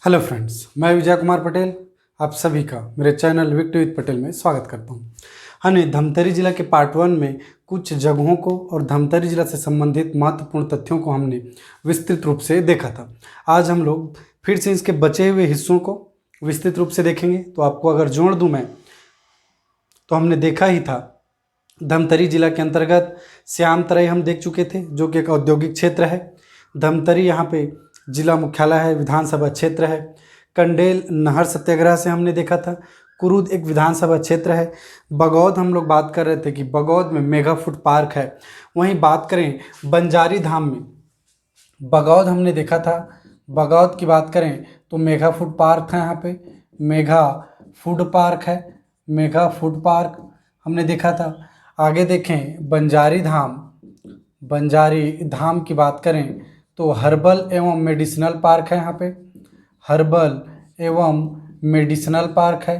Hello friends, मैं विजय कुमार पटेल आप सभी का मेरे चैनल विक्ट विद पटेल में स्वागत करता हूं। हमने धमतरी जिला के पार्ट 1 में कुछ जगहों को और धमतरी जिला से संबंधित महत्वपूर्ण तथ्यों को हमने विस्तृत रूप से देखा था। आज हम लोग फिर से इसके बचे हुए हिस्सों को विस्तृत रूप से देखेंगे। तो आपको अगर जोड़ दूँ मैं, तो हमने देखा ही था धमतरी जिला के अंतर्गत श्यामतराई हम देख चुके थे, जो कि एक औद्योगिक क्षेत्र है। धमतरी यहाँ पे जिला मुख्यालय है, विधानसभा क्षेत्र है। कंडेल नहर सत्याग्रह से हमने देखा था। कुरुद एक विधानसभा क्षेत्र है। बगौद हम लोग बात कर रहे थे कि बगौद में मेगा फूड पार्क है। वहीं बात करें बंजारी धाम में, बगौद हमने देखा था। बगौद की बात करें तो मेगा फूड पार्क है, यहाँ पे मेगा फूड पार्क है। मेगा फूड पार्क हमने देखा था। आगे देखें बंजारी धाम, बंजारी धाम की बात करें तो हर्बल एवं मेडिसिनल पार्क है। यहाँ पे हर्बल एवं मेडिसिनल पार्क है।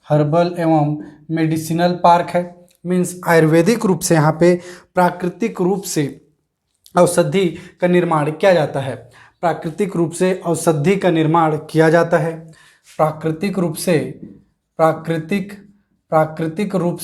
हर्बल एवं मेडिसिनल पार्क है, मीन्स आयुर्वेदिक रूप से यहाँ पे प्राकृतिक रूप से औषधि का निर्माण किया जाता है। प्राकृतिक रूप से औषधि का निर्माण किया जाता है। प्राकृतिक रूप से प्राकृतिक रूप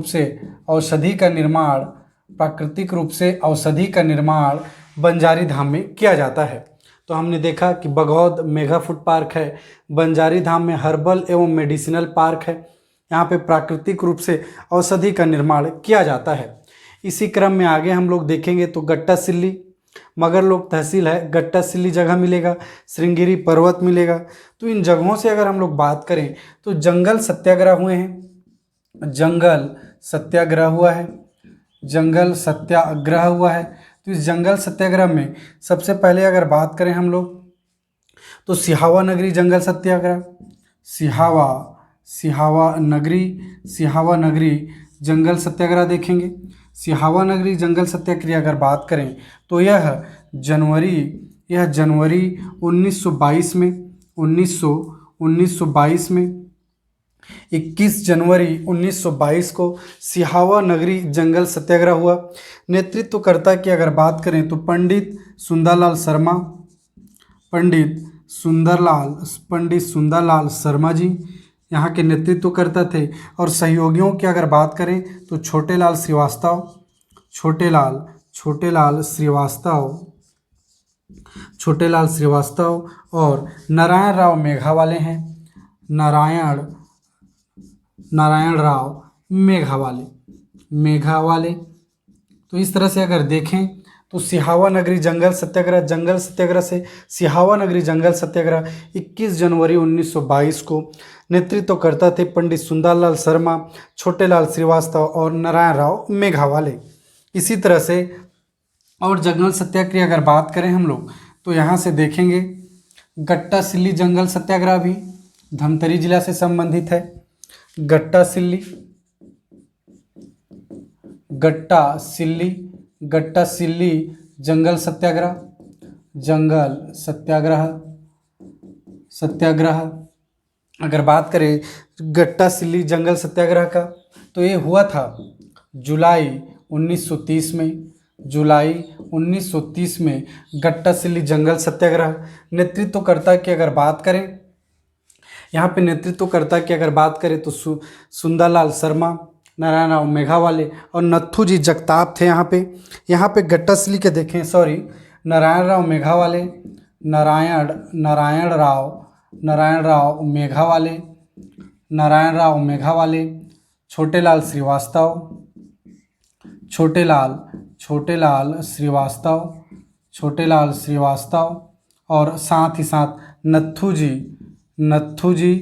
से औषधि का निर्माण प्राकृतिक रूप से औषधि का निर्माण बंजारी धाम में किया जाता है। तो हमने देखा कि बगौद मेगा फूड पार्क है, बंजारी धाम में हर्बल एवं मेडिसिनल पार्क है। यहाँ पे प्राकृतिक रूप से औषधि का निर्माण किया जाता है। इसी क्रम में आगे हम लोग देखेंगे तो गट्टा सिल्ली मगरलोक तहसील है, गट्टा सिल्ली जगह मिलेगा, श्रृंगेरी पर्वत मिलेगा। तो इन जगहों से अगर हम लोग बात करें तो जंगल सत्याग्रह हुए हैं। जंगल सत्याग्रह हुआ है। जंगल सत्याग्रह हुआ है। तो इस जंगल सत्याग्रह में सबसे पहले अगर बात करें हम लोग तो सिहावा नगरी जंगल सत्याग्रह, सिहावा नगरी जंगल सत्याग्रह देखेंगे। सिहावा नगरी जंगल सत्याग्रह अगर बात करें तो यह जनवरी 1922 में 21 जनवरी 1922 को सिहावा नगरी जंगल सत्याग्रह हुआ। नेतृत्वकर्ता की अगर बात करें तो पंडित सुंदरलाल शर्मा जी यहाँ के नेतृत्वकर्ता थे। और सहयोगियों की अगर बात करें तो छोटेलाल श्रीवास्तव और नारायण राव मेघावाले हैं। नारायण राव मेघावाले। तो इस तरह से अगर देखें तो सिहावा नगरी जंगल सत्याग्रह से सिहावा नगरी जंगल सत्याग्रह 21 जनवरी 1922 को नेतृत्व थे पंडित सुंदरलाल शर्मा, छोटेलाल श्रीवास्तव और नारायण राव मेघावाले। इसी तरह से और जंगल सत्याग्रह अगर बात करें हम लोग तो यहाँ से देखेंगे गट्टा सिल्ली जंगल सत्याग्रह भी धमतरी जिला से संबंधित है। गट्टा सिल्ली जंगल सत्याग्रह अगर बात करें गट्टा सिल्ली जंगल सत्याग्रह का तो ये हुआ था जुलाई 1930 में गट्टा सिल्ली जंगल सत्याग्रह। नेतृत्वकर्ता की अगर बात करें यहाँ पे तो सुंदरलाल शर्मा, नारायण राव मेघावाले और नत्थू जी जगताप थे। यहाँ पे गट्टा सिल्ली के देखें, नारायण राव मेघावाले, छोटेलाल श्रीवास्तव और साथ ही साथ नत्थू जी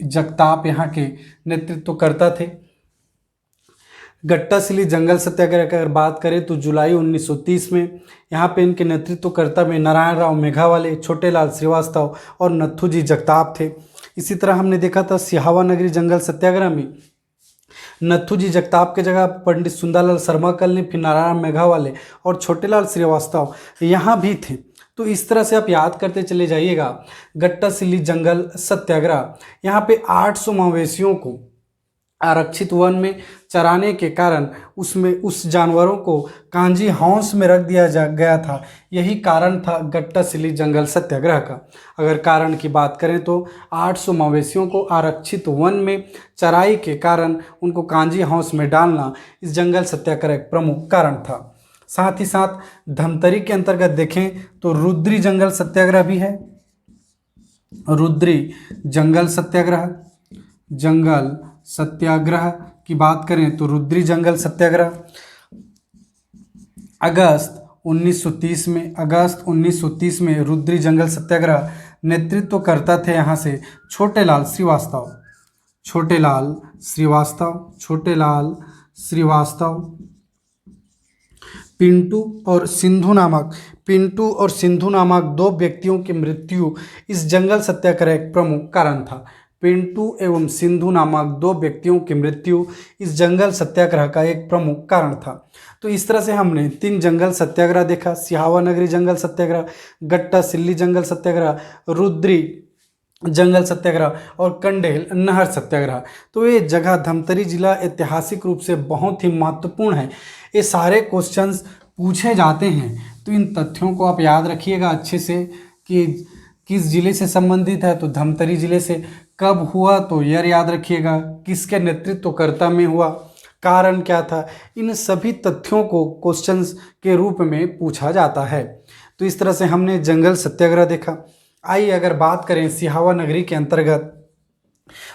जगताप यहाँ के नेतृत्वकर्ता थे। गट्टा सिल्ली जंगल सत्याग्रह की अगर बात करें तो जुलाई 1930 में यहाँ पे इनके नेतृत्वकर्ता में नारायण राव मेघावाले, छोटेलाल श्रीवास्तव और नत्थू जी जगताप थे। इसी तरह हमने देखा था सिहावा नगरी जंगल सत्याग्रह में नत्थू जी जगताप के जगह पंडित सुंदरलाल शर्मा कल, फिर नारायण मेघावाले और छोटेलाल श्रीवास्तव यहाँ भी थे। तो इस तरह से आप याद करते चले जाइएगा। गट्टा सिल्ली जंगल सत्याग्रह यहाँ पे 800 मवेशियों को आरक्षित वन में चराने के कारण उसमें उस जानवरों को कांजी हाउस में रख दिया गया था। यही कारण था गट्टासिल्ली जंगल सत्याग्रह का। अगर कारण की बात करें तो 800 मवेशियों को आरक्षित वन में चराई के कारण उनको कांजी हाउस में डालना इस जंगल सत्याग्रह एक प्रमुख कारण था। साथ ही साथ धमतरी के अंतर्गत देखें तो रुद्री जंगल सत्याग्रह भी है। रुद्री जंगल सत्याग्रह की बात करें तो रुद्री जंगल सत्याग्रह अगस्त 1930 में रुद्री जंगल सत्याग्रह नेतृत्व करता थे यहाँ से छोटेलाल श्रीवास्तव पिंटू और सिंधु नामक दो व्यक्तियों की मृत्यु इस जंगल सत्याग्रह एक प्रमुख कारण था। पिंटू एवं सिंधु नामक दो व्यक्तियों की मृत्यु इस जंगल सत्याग्रह का एक प्रमुख कारण था। तो इस तरह से हमने 3 जंगल सत्याग्रह देखा, सिहावा नगरी जंगल सत्याग्रह, गट्टासिल्ली जंगल सत्याग्रह, रुद्री जंगल सत्याग्रह और कंडेल नहर सत्याग्रह। तो ये जगह धमतरी जिला ऐतिहासिक रूप से बहुत ही महत्वपूर्ण है। ये सारे क्वेश्चंस पूछे जाते हैं, तो इन तथ्यों को आप याद रखिएगा अच्छे से कि किस जिले से संबंधित है, तो धमतरी जिले से। कब हुआ तो यह याद रखिएगा, किसके नेतृत्वकर्ता में हुआ, कारण क्या था। इन सभी तथ्यों को क्वेश्चंस के रूप में पूछा जाता है। तो इस तरह से हमने जंगल सत्याग्रह देखा। आइए अगर बात करें सिहावा नगरी के अंतर्गत,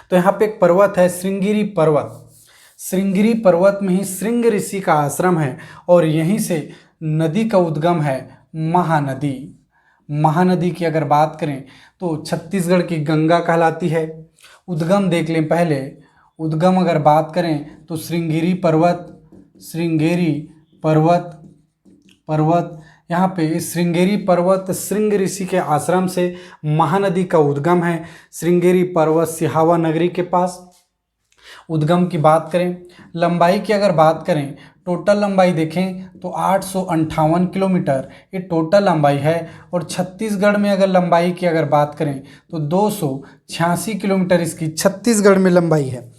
तो यहाँ पे एक पर्वत है श्रृंगगिरी पर्वत। श्रृंगगिरी पर्वत में ही श्रृंग ऋषि का आश्रम है और यहीं से नदी का उद्गम है महानदी। महानदी की अगर बात करें तो छत्तीसगढ़ की गंगा कहलाती है। उद्गम देख लें पहले। उद्गम अगर बात करें तो श्रृंगगिरी पर्वत यहाँ पे श्रृंगगिरी पर्वत श्रृंग ऋषि के आश्रम से महानदी का उद्गम है। श्रृंगगिरी पर्वत सिहावा नगरी के पास। उद्गम की बात करें, लंबाई की अगर बात करें, टोटल लंबाई देखें तो 858 किलोमीटर ये टोटल लंबाई है। और छत्तीसगढ़ में अगर लंबाई की अगर बात करें तो 286 किलोमीटर इसकी छत्तीसगढ़ में लंबाई है।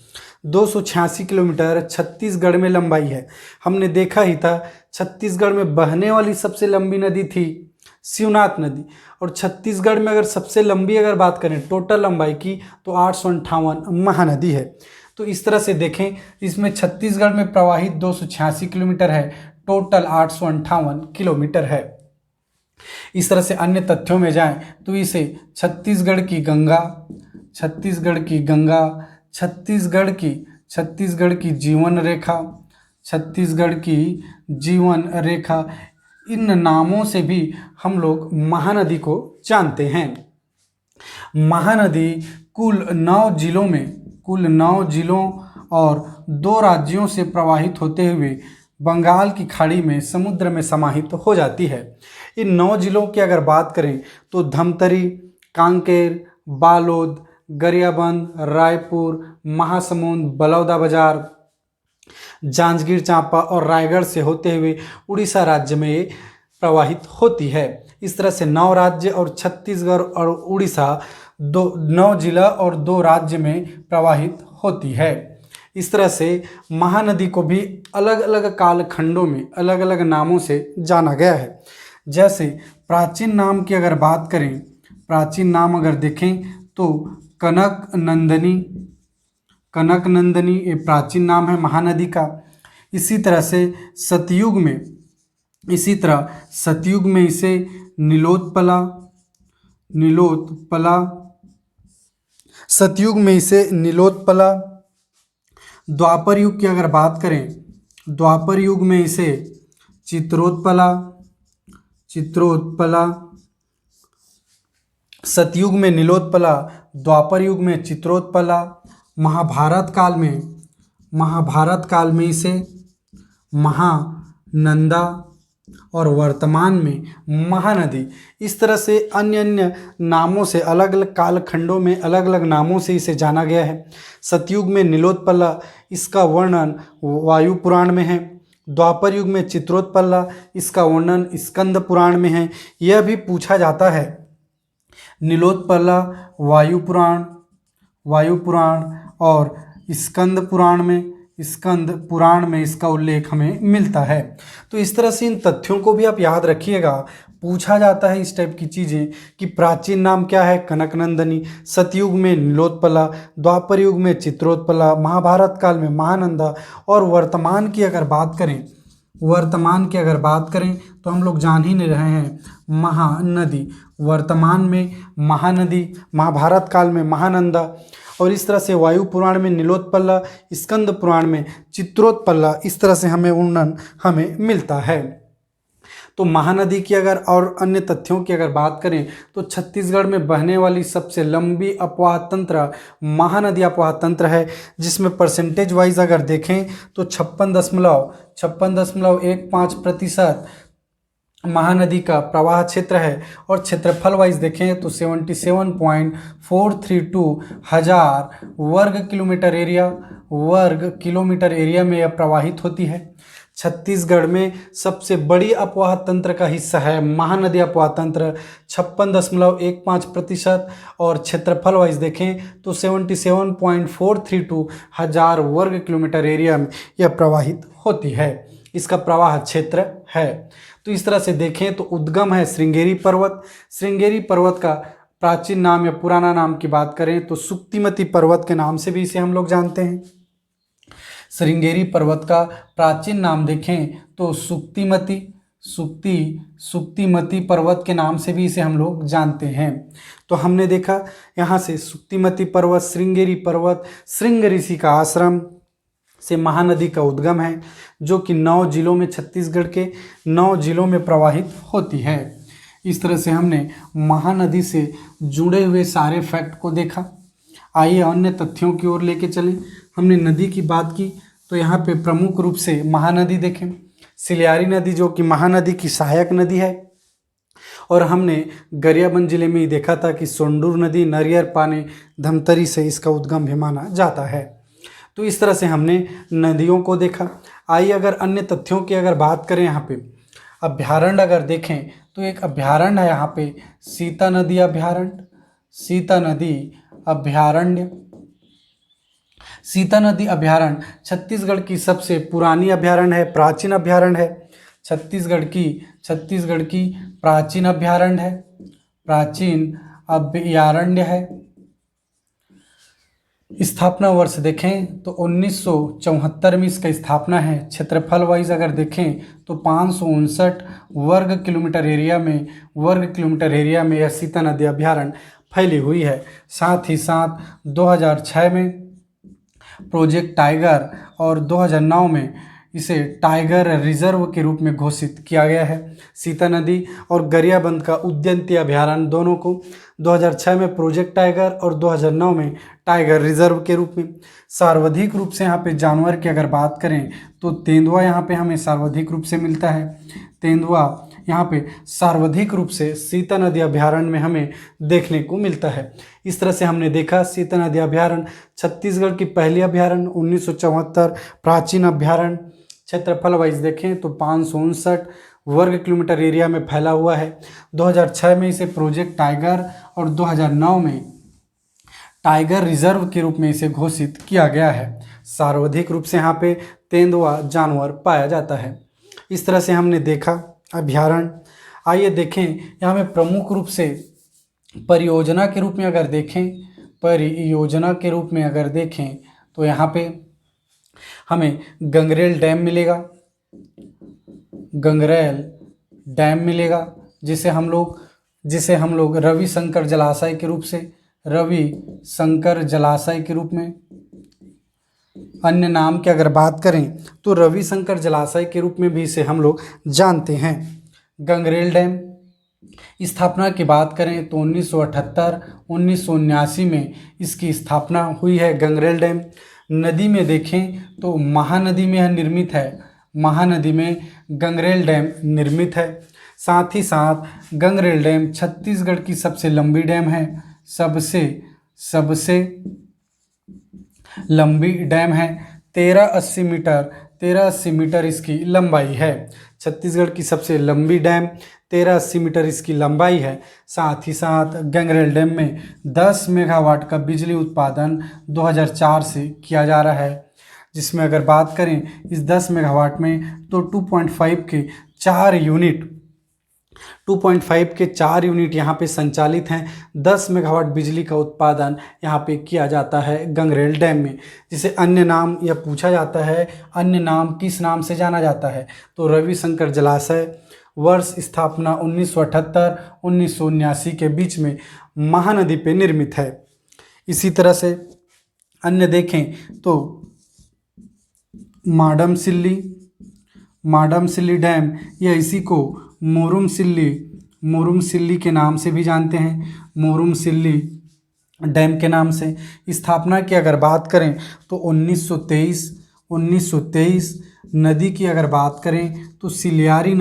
286 किलोमीटर छत्तीसगढ़ में लंबाई है। हमने देखा ही था छत्तीसगढ़ में बहने वाली सबसे लंबी नदी थी शिवनाथ नदी, और छत्तीसगढ़ में अगर सबसे लंबी अगर बात करें टोटल लंबाई की तो 858 महानदी है। तो इस तरह से देखें, इसमें छत्तीसगढ़ में प्रवाहित 286 किलोमीटर है, टोटल 858 किलोमीटर है। इस तरह से अन्य तथ्यों में जाएं तो इसे छत्तीसगढ़ की गंगा, छत्तीसगढ़ की जीवन रेखा, इन नामों से भी हम लोग महानदी को जानते हैं। महानदी कुल 9 जिलों और 2 राज्यों से प्रवाहित होते हुए बंगाल की खाड़ी में समुद्र में समाहित हो जाती है। इन 9 जिलों की अगर बात करें तो धमतरी, कांकेर, बालोद, गरियाबंद, रायपुर, महासमुंद, बलौदाबाजार, जांजगीर चांपा और रायगढ़ से होते हुए उड़ीसा राज्य में प्रवाहित होती है। इस तरह से 9 राज्य और छत्तीसगढ़ और उड़ीसा 9 जिला और 2 राज्य में प्रवाहित होती है। इस तरह से महानदी को भी अलग अलग कालखंडों में अलग अलग नामों से जाना गया है। जैसे प्राचीन नाम की अगर बात करें, प्राचीन नाम अगर देखें तो कनक नंदनी ये प्राचीन नाम है महानदी का। इसी तरह सतयुग में इसे नीलोत्पला, सतयुग में इसे नीलोत्पला। द्वापर युग की अगर बात करें, द्वापर युग में इसे चित्रोत्पला, सतयुग में नीलोत्पला, द्वापर युग में चित्रोत्पला, महाभारत काल में इसे महानंदा और वर्तमान में महानदी। इस तरह से अन्य नामों से अलग अलग कालखंडों में अलग अलग नामों से इसे जाना गया है। सतयुग में नीलोत्पला, इसका वर्णन वायु पुराण में है। द्वापर युग में चित्रोत्पला, इसका वर्णन स्कंद पुराण में है। यह भी पूछा जाता है नीलोत्पला वायु पुराण और स्कंद पुराण में इसका उल्लेख हमें मिलता है। तो इस तरह से इन तथ्यों को भी आप याद रखिएगा। पूछा जाता है इस टाइप की चीज़ें कि प्राचीन नाम क्या है, कनकनंदनी, सतयुग में नीलोत्पला, द्वापर युग में चित्रोत्पला, महाभारत काल में महानंदा, और वर्तमान की अगर बात करें तो हम लोग जान ही नहीं रहे हैं, महानदी। वर्तमान में महानदी, महाभारत काल में महानंदा, और इस तरह से वायु पुराण में नीलोत्पला, स्कंद पुराण में चित्रोत्पला, इस तरह से हमें वर्णन हमें मिलता है। तो महानदी की अगर और अन्य तथ्यों की अगर बात करें तो छत्तीसगढ़ में बहने वाली सबसे लंबी अपवाह तंत्र महानदी अपवाह तंत्र है, जिसमें परसेंटेज वाइज अगर देखें तो 56.15% महानदी का प्रवाह क्षेत्र है, और क्षेत्रफल वाइज देखें तो 77.432 हजार वर्ग किलोमीटर एरिया में यह प्रवाहित होती है। छत्तीसगढ़ में सबसे बड़ी अपवाह तंत्र का हिस्सा है महानदी अपवाह तंत्र, 56.15%, और क्षेत्रफल वाइज देखें तो 77.432 हजार वर्ग किलोमीटर एरिया में यह प्रवाहित होती है, इसका प्रवाह क्षेत्र है। तो इस तरह से देखें तो उद्गम है श्रृंगेरी पर्वत का प्राचीन नाम या पुराना नाम की बात करें तो सुक्तिमती पर्वत के नाम से भी इसे हम लोग जानते हैं। श्रृंगेरी पर्वत का प्राचीन नाम देखें तो सुक्तिमती पर्वत के नाम से भी इसे हम लोग जानते हैं। तो हमने देखा यहाँ से सुक्तिमती पर्वत, श्रृंगेरी पर्वत, श्रृंग ऋषि का आश्रम से महानदी का उद्गम है, जो कि 9 जिलों में, छत्तीसगढ़ के 9 जिलों में प्रवाहित होती है। इस तरह से हमने महानदी से जुड़े हुए सारे फैक्ट को देखा। आइए अन्य तथ्यों की ओर लेके चलें। हमने नदी की बात की तो यहाँ पे प्रमुख रूप से महानदी देखें, सिलियारी नदी जो कि महानदी की सहायक नदी है, और हमने गरियाबंद जिले में ही देखा था कि सोंडूर नदी नरियर पानी धमतरी से इसका उद्गम भी माना जाता है। तो इस तरह से हमने नदियों को देखा। आइए अगर अन्य तथ्यों की अगर बात करें, यहाँ पे अभ्यारण्य अगर देखें तो एक अभ्यारण्य है यहाँ पे सीता नदी अभ्यारण्य छत्तीसगढ़ की सबसे पुरानी अभ्यारण्य है, प्राचीन अभ्यारण्य है। छत्तीसगढ़ की प्राचीन अभ्यारण्य है। स्थापना वर्ष देखें तो 1974 में इसका स्थापना है। क्षेत्रफल वाइज अगर देखें तो 559 वर्ग किलोमीटर एरिया में यह सीता नदी अभ्यारण्य फैली हुई है। साथ ही साथ 2006 में प्रोजेक्ट टाइगर और 2009 में इसे टाइगर रिजर्व के रूप में घोषित किया गया है। सीता नदी और गरियाबंद का उद्यानिकी अभ्यारण्य दोनों को 2006 में प्रोजेक्ट टाइगर और 2009 में टाइगर रिजर्व के रूप में। सर्वाधिक रूप से यहाँ पे जानवर की अगर बात करें तो तेंदुआ यहाँ पे हमें सर्वाधिक रूप से मिलता है। तेंदुआ यहाँ पे सर्वाधिक रूप से सीता नदी अभ्यारण्य में हमें देखने को मिलता है। इस तरह से हमने देखा सीता नदी अभ्यारण्य छत्तीसगढ़ की पहली अभ्यारण्य 1974 प्राचीन अभ्यारण्य। क्षेत्रफल वाइज देखें तो 559 वर्ग किलोमीटर एरिया में फैला हुआ है। 2006 में इसे प्रोजेक्ट टाइगर और 2009 में टाइगर रिजर्व के रूप में इसे घोषित किया गया है। सर्वाधिक रूप से यहाँ पे तेंदुआ जानवर पाया जाता है। इस तरह से हमने देखा अभ्यारण्य। आइए देखें यहाँ में प्रमुख रूप से परियोजना के रूप में अगर देखें तो यहाँ पे हमें गंगरेल डैम मिलेगा, जिसे हम लोग रविशंकर जलाशय के रूप में अन्य नाम की अगर बात करें तो रविशंकर जलाशय के रूप में भी इसे हम लोग जानते हैं। गंगरेल डैम स्थापना की बात करें तो 1978-1979 में इसकी स्थापना हुई है। गंगरेल डैम नदी में देखें तो महानदी में गंगरेल डैम निर्मित है। साथ ही साथ गंगरेल डैम छत्तीसगढ़ की सबसे लंबी डैम है, सबसे लंबी डैम है। 1380 मीटर इसकी लंबाई है। छत्तीसगढ़ की सबसे लंबी डैम, 1380 मीटर इसकी लंबाई है। साथ ही साथ गंगरेल डैम में 10 मेगावाट का बिजली उत्पादन 2004 से किया जा रहा है, जिसमें अगर बात करें इस 10 मेगावाट में तो 2.5 के 4 यूनिट यहाँ पे संचालित हैं। 10 मेगावाट बिजली का उत्पादन यहाँ पे किया जाता है गंगरेल डैम में, जिसे अन्य नाम यह पूछा जाता है, अन्य नाम किस नाम से जाना जाता है, तो रविशंकर जलाशय। वर्ष स्थापना 1978-1979 के बीच में महानदी पे निर्मित है। इसी तरह से अन्य देखें तो माडमसिल्ली डैम, या इसी को मुरुमसिल्ली के नाम से भी जानते हैं, मुरुमसिल्ली डैम के नाम से। स्थापना की अगर बात करें तो 1923 नदी की अगर बात करें तो सिलियारी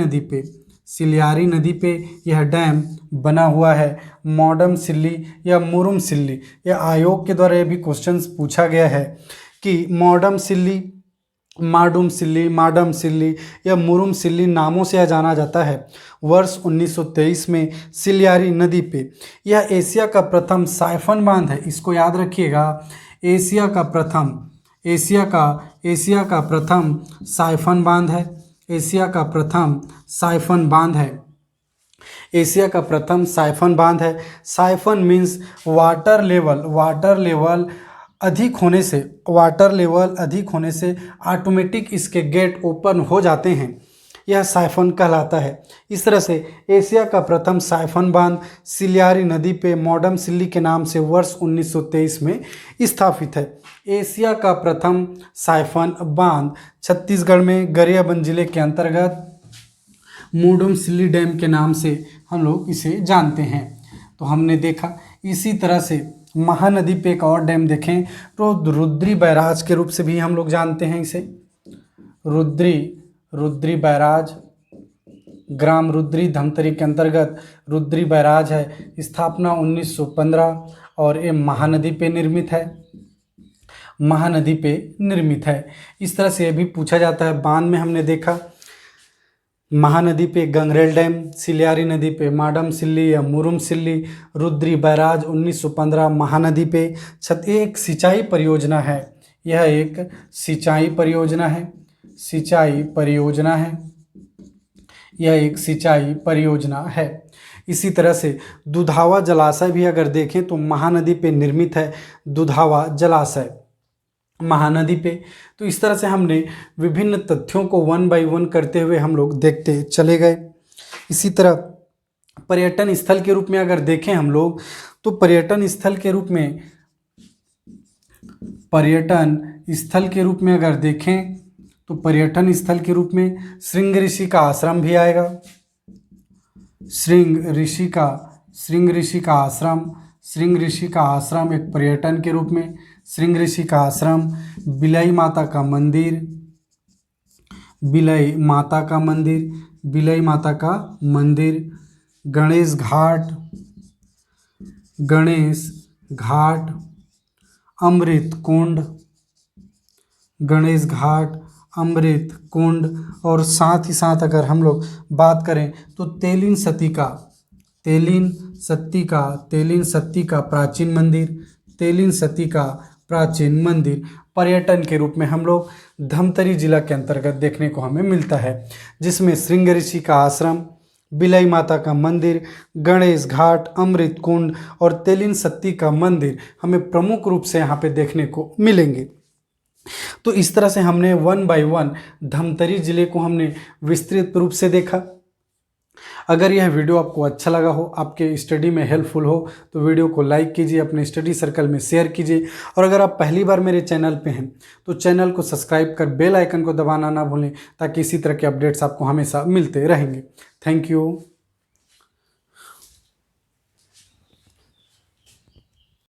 नदी पे यह डैम बना हुआ है। माडमसिल्ली या मुरुमसिल्ली, यह आयोग के द्वारा यह भी क्वेश्चंस पूछा गया है कि माडमसिल्ली या मुरुमसिल्ली नामों से यह जाना जाता है। वर्ष 1923 में सिलियारी नदी पे यह एशिया का प्रथम साइफन बांध है। इसको याद रखिएगा, एशिया का प्रथम साइफन बांध है। एशिया का प्रथम साइफन बांध है। साइफन मीन्स वाटर लेवल अधिक होने से ऑटोमेटिक इसके गेट ओपन हो जाते हैं, यह साइफन कहलाता है। इस तरह से एशिया का प्रथम साइफन बांध सिलियारी नदी पे माडमसिल्ली के नाम से वर्ष 1923 में स्थापित है। एशिया का प्रथम साइफन बांध छत्तीसगढ़ में गरियाबंद जिले के अंतर्गत माडमसिल्ली डैम के नाम से हम लोग इसे जानते हैं। तो हमने देखा, इसी तरह से महानदी पे एक और डैम देखें तो रुद्री बैराज के रूप से भी हम लोग जानते हैं इसे। रुद्री बैराज, ग्राम रुद्री धमतरी के अंतर्गत रुद्री बैराज है। स्थापना 1915 और ये महानदी पे निर्मित है। इस तरह से ये भी पूछा जाता है। बांध में हमने देखा महानदी पे गंगरेल डैम, सिलियारी नदी पे माडमसिल्ली या मुरुमसिल्ली, रुद्री बैराज 1915 महानदी पे। एक सिंचाई परियोजना है, यह एक सिंचाई परियोजना है। इसी तरह से दुधावा जलाशय भी अगर देखें तो महानदी पे निर्मित है, दुधावा जलाशय महानदी पे। तो इस तरह से हमने विभिन्न तथ्यों को 1 बाय 1 करते हुए हम लोग देखते चले गए। इसी तरह पर्यटन स्थल के रूप में अगर देखें हम लोग तो पर्यटन स्थल के रूप में अगर देखें तो पर्यटन स्थल के रूप में श्रृंग ऋषि का आश्रम भी आएगा। श्रृंग ऋषि का आश्रम एक पर्यटन के रूप में, श्रृंग ऋषि का आश्रम, बिलाई माता का मंदिर, गणेश घाट, अमृत कुंड, और साथ ही साथ अगर हम लोग बात करें तो तेलिन सती का प्राचीन मंदिर पर्यटन के रूप में हम लोग धमतरी जिला के अंतर्गत देखने को हमें मिलता है, जिसमें श्रृंग ऋषि का आश्रम, बिलाई माता का मंदिर, गणेश घाट, अमृत कुंड और तेलिन सत्ती का मंदिर हमें प्रमुख रूप से यहाँ पे देखने को मिलेंगे। तो इस तरह से हमने 1 बाय 1 धमतरी जिले को हमने विस्तृत रूप से देखा। अगर यह वीडियो आपको अच्छा लगा हो, आपके स्टडी में हेल्पफुल हो, तो वीडियो को लाइक कीजिए, अपने स्टडी सर्कल में शेयर कीजिए, और अगर आप पहली बार मेरे चैनल पे हैं तो चैनल को सब्सक्राइब कर बेल आइकन को दबाना ना भूलें, ताकि इसी तरह के अपडेट्स आपको हमेशा मिलते रहेंगे। Thank you.